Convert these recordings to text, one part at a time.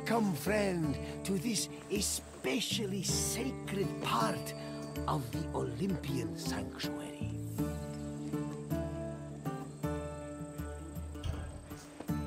Welcome, friend, to this especially sacred part of the Olympian sanctuary.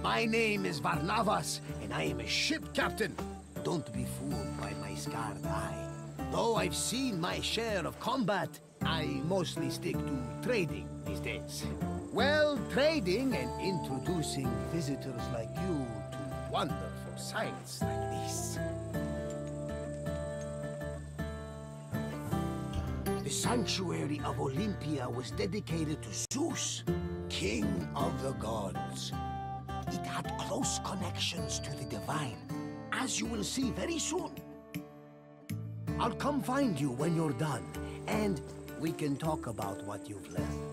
My name is Varnavas, and I am a ship captain. Don't be fooled by my scarred eye. Though I've seen my share of combat, I mostly stick to trading these days. Well, trading and introducing visitors like you to wonderful sights like this. The sanctuary of Olympia was dedicated to Zeus, king of the gods. It had close connections to the divine, as you will see very soon. I'll come find you when you're done, and we can talk about what you've learned.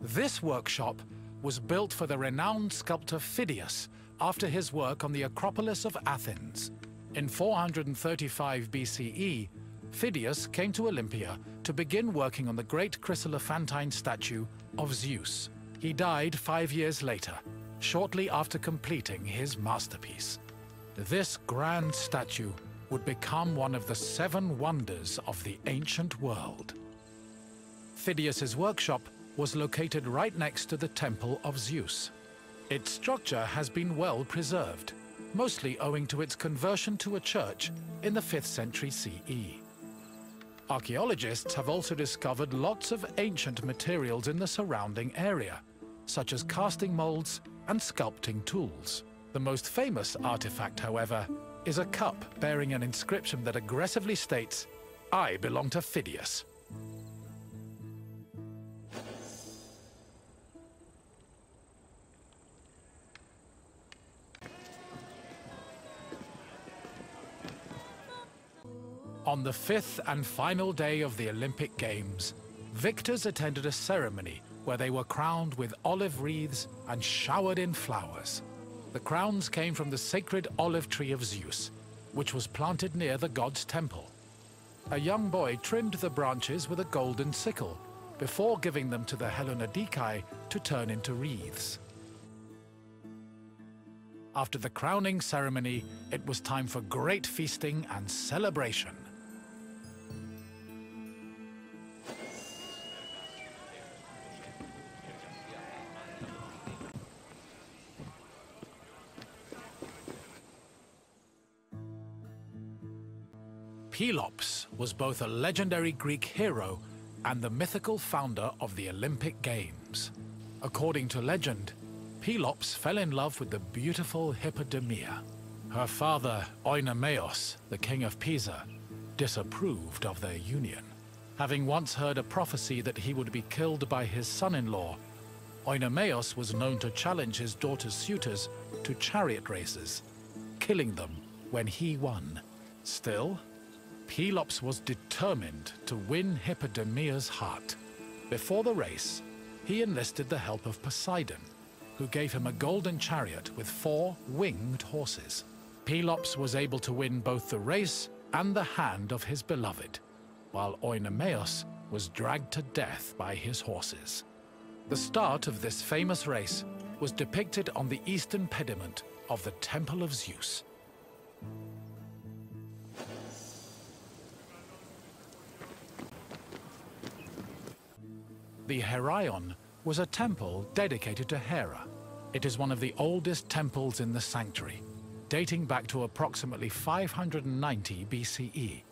This workshop was built for the renowned sculptor Phidias after his work on the Acropolis of Athens. In 435 BCE, Phidias came to Olympia to begin working on the great chryselephantine statue of Zeus. He died 5 years later, shortly after completing his masterpiece. This grand statue would become one of the 7 wonders of the ancient world. Phidias's workshop was located right next to the Temple of Zeus. Its structure has been well preserved, mostly owing to its conversion to a church in the 5th century CE. Archaeologists have also discovered lots of ancient materials in the surrounding area, such as casting molds and sculpting tools. The most famous artifact, however, is a cup bearing an inscription that aggressively states, "I belong to Phidias." On the 5th and final day of the Olympic Games, victors attended a ceremony where they were crowned with olive wreaths and showered in flowers. The crowns came from the sacred olive tree of Zeus, which was planted near the god's temple. A young boy trimmed the branches with a golden sickle before giving them to the Hellanodikai to turn into wreaths. After the crowning ceremony, it was time for great feasting and celebration. Pelops was both a legendary Greek hero and the mythical founder of the Olympic Games. According to legend, Pelops fell in love with the beautiful Hippodamia. Her father, Oenomaus, the king of Pisa, disapproved of their union. Having once heard a prophecy that he would be killed by his son-in-law, Oenomaus was known to challenge his daughter's suitors to chariot races, killing them when he won. Still, Pelops was determined to win Hippodamia's heart. Before the race, he enlisted the help of Poseidon, who gave him a golden chariot with 4 winged horses. Pelops was able to win both the race and the hand of his beloved, while Oenomaus was dragged to death by his horses. The start of this famous race was depicted on the eastern pediment of the Temple of Zeus. The Herion was a temple dedicated to Hera. It is one of the oldest temples in the sanctuary, dating back to approximately 590 BCE.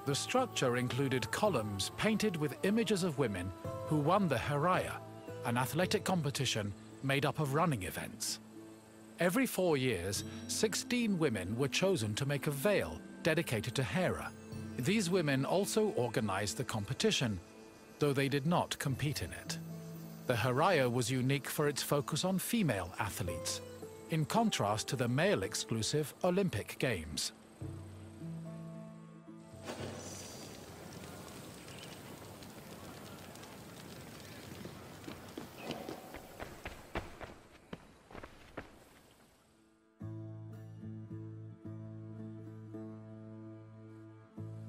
The structure included columns painted with images of women who won the Heraia, an athletic competition made up of running events. Every 4 years, 16 women were chosen to make a veil dedicated to Hera. These women also organized the competition, though they did not compete in it. The Heraia was unique for its focus on female athletes, in contrast to the male-exclusive Olympic Games.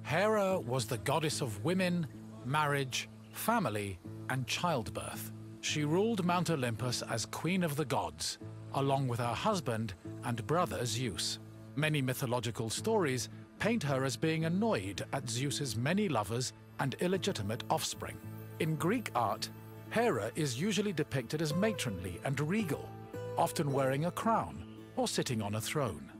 Hera was the goddess of women, marriage, family, and childbirth. She ruled Mount Olympus as Queen of the Gods, along with her husband and brother Zeus. Many mythological stories paint her as being annoyed at Zeus's many lovers and illegitimate offspring. In Greek art, Hera is usually depicted as matronly and regal, often wearing a crown or sitting on a throne.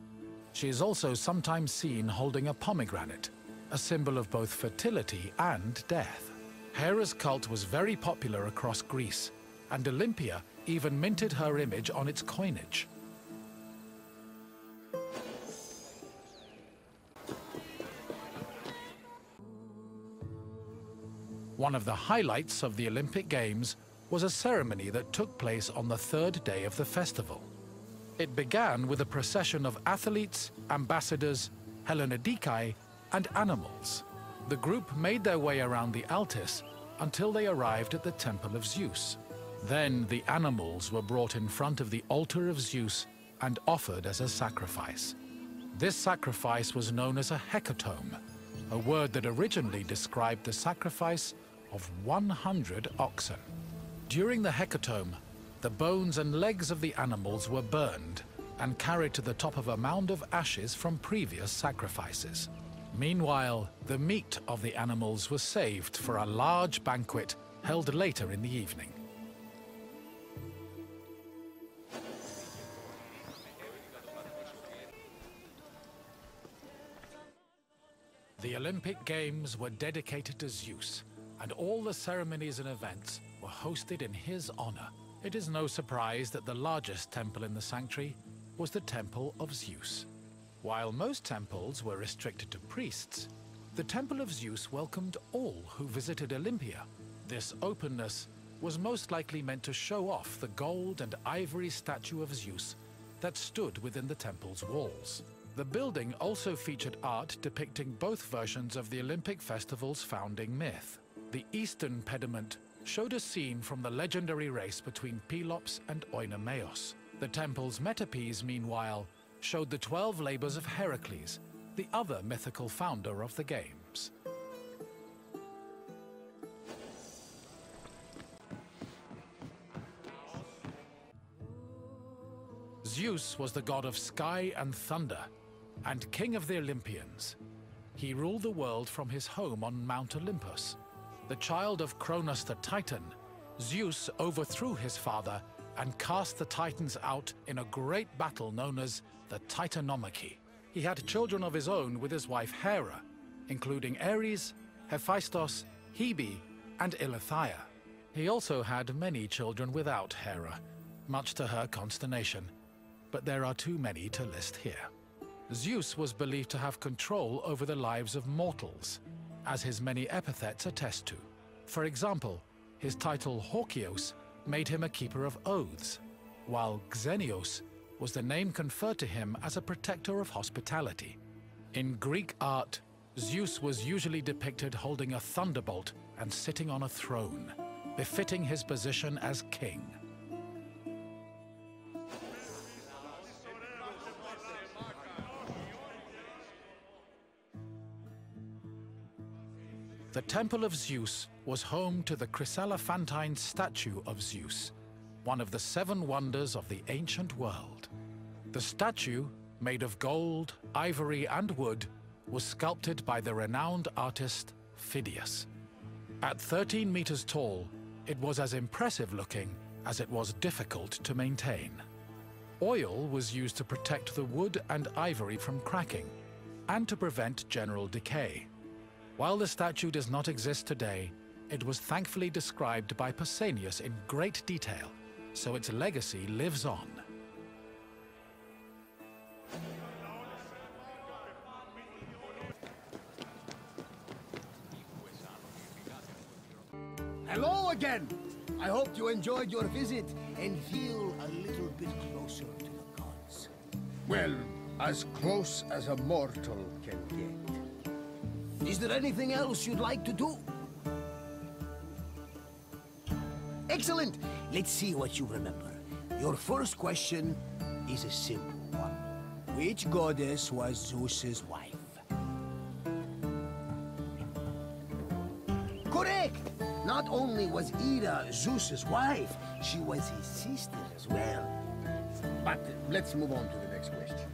She is also sometimes seen holding a pomegranate, a symbol of both fertility and death. Hera's cult was very popular across Greece, and Olympia even minted her image on its coinage. One of the highlights of the Olympic Games was a ceremony that took place on the third day of the festival. It began with a procession of athletes, ambassadors, Hellenodikai, and animals. The group made their way around the Altis until they arrived at the Temple of Zeus. Then the animals were brought in front of the altar of Zeus and offered as a sacrifice. This sacrifice was known as a hecatom, a word that originally described the sacrifice of 100 oxen. During the hecatom, the bones and legs of the animals were burned and carried to the top of a mound of ashes from previous sacrifices. Meanwhile, the meat of the animals was saved for a large banquet held later in the evening. The Olympic Games were dedicated to Zeus, and all the ceremonies and events were hosted in his honor. It is no surprise that the largest temple in the sanctuary was the Temple of Zeus. While most temples were restricted to priests, the Temple of Zeus welcomed all who visited Olympia. This openness was most likely meant to show off the gold and ivory statue of Zeus that stood within the temple's walls. The building also featured art depicting both versions of the Olympic festival's founding myth. The eastern pediment showed a scene from the legendary race between Pelops and Oenomaus. The temple's metapiece, meanwhile, showed the 12 labors of Heracles, the other mythical founder of the games. Zeus was the god of sky and thunder, and king of the Olympians. He ruled the world from his home on Mount Olympus. The child of Cronus the Titan, Zeus overthrew his father and cast the Titans out in a great battle known as the Titanomachy. He had children of his own with his wife Hera, including Ares, Hephaestus, Hebe, and Eileithyia. He also had many children without Hera, much to her consternation, but there are too many to list here. Zeus was believed to have control over the lives of mortals, as his many epithets attest to. For example, his title Horkios made him a keeper of oaths, while Xenios was the name conferred to him as a protector of hospitality. In Greek art, Zeus was usually depicted holding a thunderbolt and sitting on a throne, befitting his position as king. The Temple of Zeus was home to the chryselephantine statue of Zeus, one of the 7 wonders of the ancient world. The statue, made of gold, ivory, and wood, was sculpted by the renowned artist Phidias. At 13 meters tall, it was as impressive looking as it was difficult to maintain. Oil was used to protect the wood and ivory from cracking, and to prevent general decay. While the statue does not exist today, it was thankfully described by Pausanias in great detail, so its legacy lives on. Hello again! I hope you enjoyed your visit and feel a little bit closer to the gods. Well, as close as a mortal can get. Is there anything else you'd like to do? Excellent! Let's see what you remember. Your first question is a simple one. Which goddess was Zeus's wife? not only was Hera Zeus's wife, she was his sister as well. But let's move on to the next question.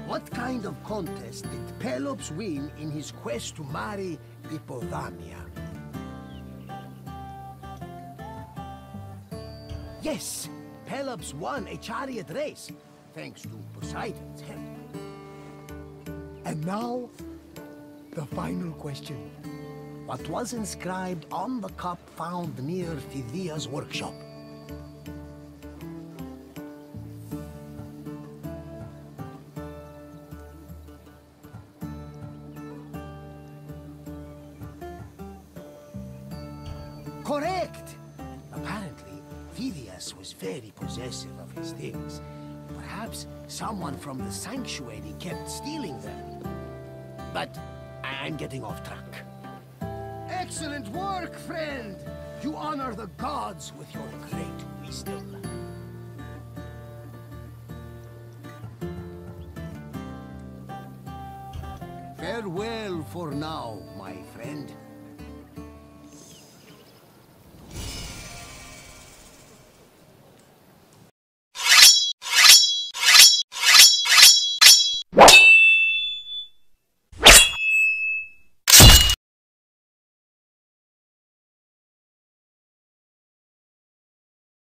What kind of contest did Pelops win in his quest to marry Hippodamia? Yes, Pelops won a chariot race, thanks to Poseidon's help. And now, the final question. What was inscribed on the cup found near Phidias Workshop? Correct! Apparently, Phidias was very possessive of his things. Perhaps someone from the sanctuary kept stealing them. But I'm getting off track. Excellent work, friend! You honor the gods with your great wisdom. Farewell for now, my friend.